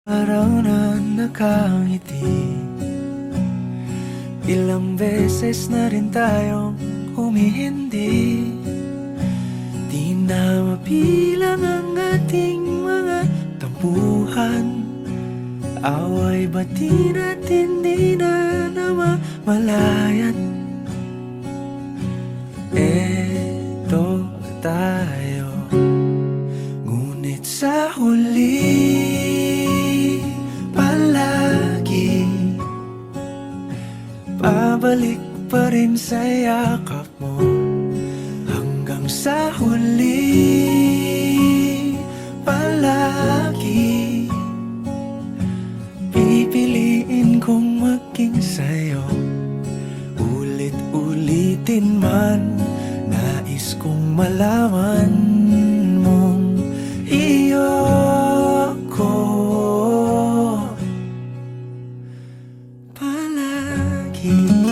Araw na nakangiti, ilang beses na rin tayong humihindi. Di na mabilang ang ating mga tampuhan, away bati natin di na namamalayan. Eto tayo, ngunit sa huli palagi pabalik pa rin sa yakap mo. Hanggang sa huli palagi pipiliin kong maging sa'yo. Ulit-ulitin man, nais kong malaman mong iyo ko palagi.